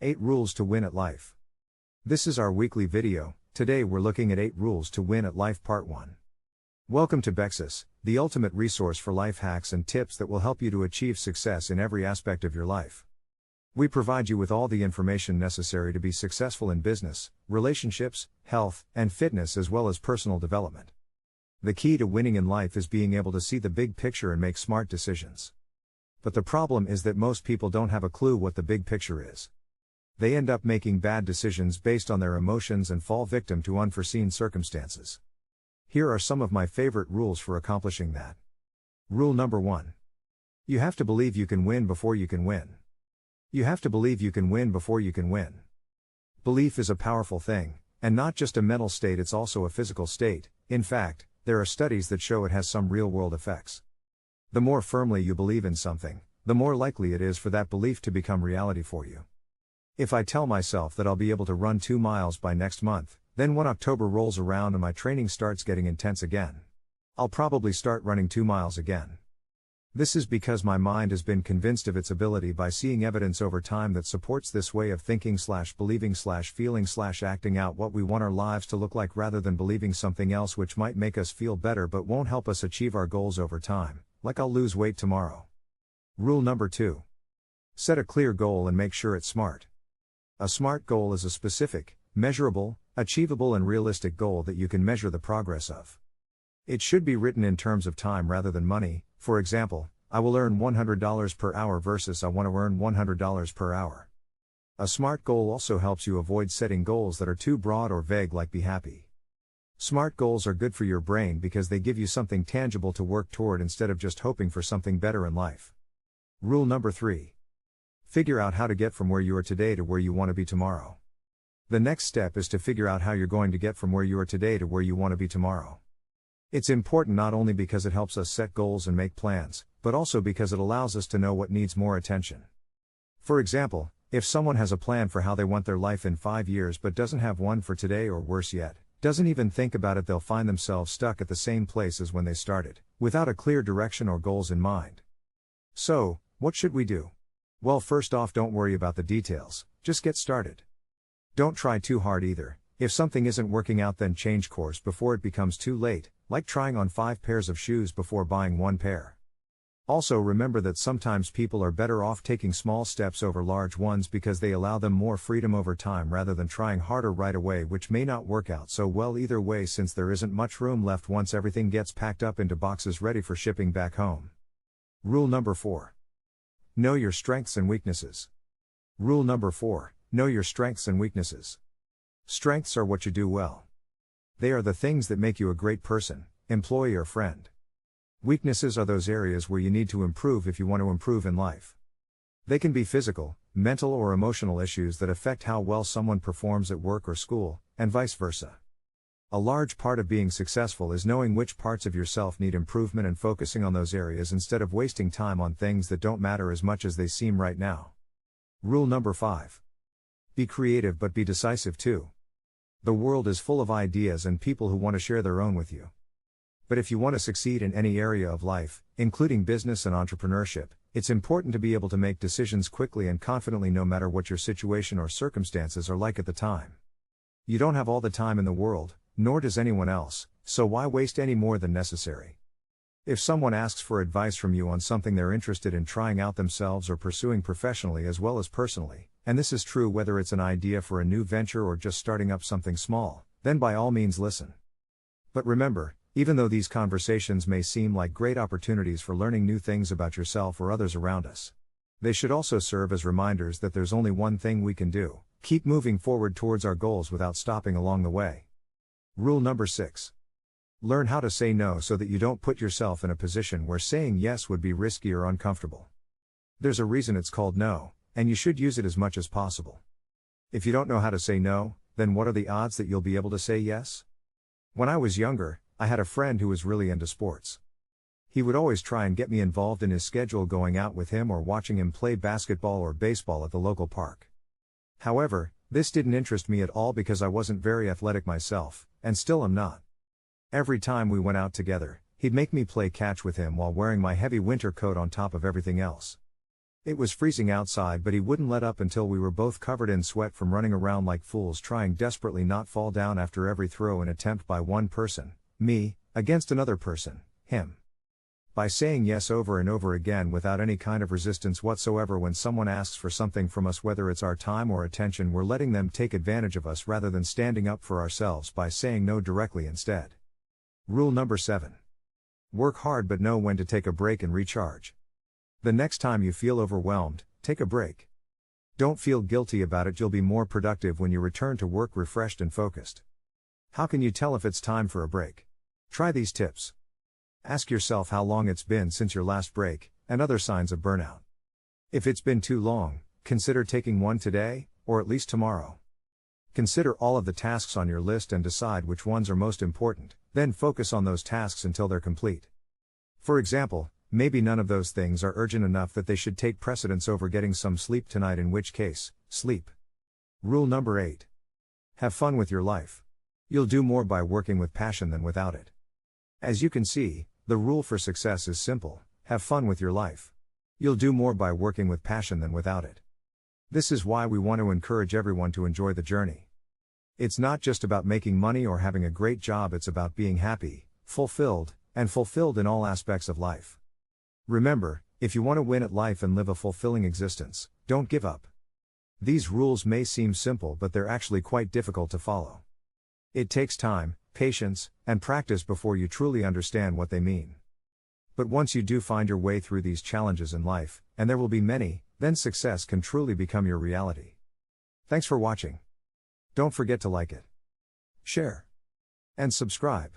8 Rules to Win at Life. This is our weekly video. Today we're looking at 8 Rules to Win at Life Part 1. Welcome to Bexis, the ultimate resource for life hacks and tips that will help you to achieve success in every aspect of your life. We provide you with all the information necessary to be successful in business, relationships, health, and fitness, as well as personal development. The key to winning in life is being able to see the big picture and make smart decisions. But the problem is that most people don't have a clue what the big picture is. They end up making bad decisions based on their emotions and fall victim to unforeseen circumstances. Here are some of my favorite rules for accomplishing that. Rule number 1. You have to believe you can win before you can win. You have to believe you can win before you can win. Belief is a powerful thing, and not just a mental state, it's also a physical state. In fact, there are studies that show it has some real-world effects. The more firmly you believe in something, the more likely it is for that belief to become reality for you. If I tell myself that I'll be able to run 2 miles by next month, then when October rolls around and my training starts getting intense again, I'll probably start running 2 miles again. This is because my mind has been convinced of its ability by seeing evidence over time that supports this way of thinking / believing / feeling / acting out what we want our lives to look like, rather than believing something else which might make us feel better but won't help us achieve our goals over time, like I'll lose weight tomorrow. Rule number 2. Set a clear goal and make sure it's smart. A smart goal is a specific, measurable, achievable and realistic goal that you can measure the progress of. It should be written in terms of time rather than money. For example, I will earn $100 per hour versus I want to earn $100 per hour. A smart goal also helps you avoid setting goals that are too broad or vague, like be happy. Smart goals are good for your brain because they give you something tangible to work toward instead of just hoping for something better in life. Rule number 3. Figure out how to get from where you are today to where you want to be tomorrow. The next step is to figure out how you're going to get from where you are today to where you want to be tomorrow. It's important not only because it helps us set goals and make plans, but also because it allows us to know what needs more attention. For example, if someone has a plan for how they want their life in 5 years but doesn't have one for today, or worse yet, doesn't even think about it, they'll find themselves stuck at the same place as when they started, without a clear direction or goals in mind. So, what should we do? Well, first off, don't worry about the details, just get started. Don't try too hard either. If something isn't working out, then change course before it becomes too late, like trying on 5 pairs of shoes before buying 1 pair. Also remember that sometimes people are better off taking small steps over large ones because they allow them more freedom over time rather than trying harder right away, which may not work out so well either way, since there isn't much room left once everything gets packed up into boxes ready for shipping back home. Rule number 4. Know your strengths and weaknesses. Rule number 4. Know your strengths and weaknesses. Strengths are what you do well. They are the things that make you a great person, employee or friend. Weaknesses are those areas where you need to improve if you want to improve in life. They can be physical, mental or emotional issues that affect how well someone performs at work or school, and vice versa. A large part of being successful is knowing which parts of yourself need improvement and focusing on those areas instead of wasting time on things that don't matter as much as they seem right now. Rule number 5. Be creative but be decisive too. The world is full of ideas and people who want to share their own with you. But if you want to succeed in any area of life, including business and entrepreneurship, it's important to be able to make decisions quickly and confidently, no matter what your situation or circumstances are like at the time. You don't have all the time in the world, nor does anyone else, so why waste any more than necessary? If someone asks for advice from you on something they're interested in trying out themselves or pursuing professionally as well as personally, and this is true whether it's an idea for a new venture or just starting up something small, then by all means listen. But remember, even though these conversations may seem like great opportunities for learning new things about yourself or others around us, they should also serve as reminders that there's only one thing we can do: keep moving forward towards our goals without stopping along the way. Rule number 6. Learn how to say no so that you don't put yourself in a position where saying yes would be risky or uncomfortable. There's a reason it's called no, and you should use it as much as possible. If you don't know how to say no, then what are the odds that you'll be able to say yes? When I was younger, I had a friend who was really into sports. He would always try and get me involved in his schedule, going out with him or watching him play basketball or baseball at the local park. However, this didn't interest me at all because I wasn't very athletic myself, and still am not. Every time we went out together, he'd make me play catch with him while wearing my heavy winter coat on top of everything else. It was freezing outside, but he wouldn't let up until we were both covered in sweat from running around like fools trying desperately not fall down after every throw and attempt by one person, me, against another person, him. By saying yes over and over again without any kind of resistance whatsoever when someone asks for something from us, whether it's our time or attention, we're letting them take advantage of us rather than standing up for ourselves by saying no directly instead. Rule number 7. Work hard but know when to take a break and recharge. The next time you feel overwhelmed, take a break. Don't feel guilty about it. You'll be more productive when you return to work refreshed and focused. How can you tell if it's time for a break? Try these tips. Ask yourself how long it's been since your last break, and other signs of burnout. If it's been too long, consider taking one today, or at least tomorrow. Consider all of the tasks on your list and decide which ones are most important, then focus on those tasks until they're complete. For example, maybe none of those things are urgent enough that they should take precedence over getting some sleep tonight, in which case, sleep. Rule number 8. Have fun with your life. You'll do more by working with passion than without it. As you can see, the rule for success is simple: have fun with your life. You'll do more by working with passion than without it. This is why we want to encourage everyone to enjoy the journey. It's not just about making money or having a great job, it's about being happy, fulfilled in all aspects of life. Remember, if you want to win at life and live a fulfilling existence, don't give up. These rules may seem simple, but they're actually quite difficult to follow. It takes time, patience, and practice before you truly understand what they mean. But once you do find your way through these challenges in life, and there will be many, then success can truly become your reality. Thanks for watching. Don't forget to like it, share, and subscribe.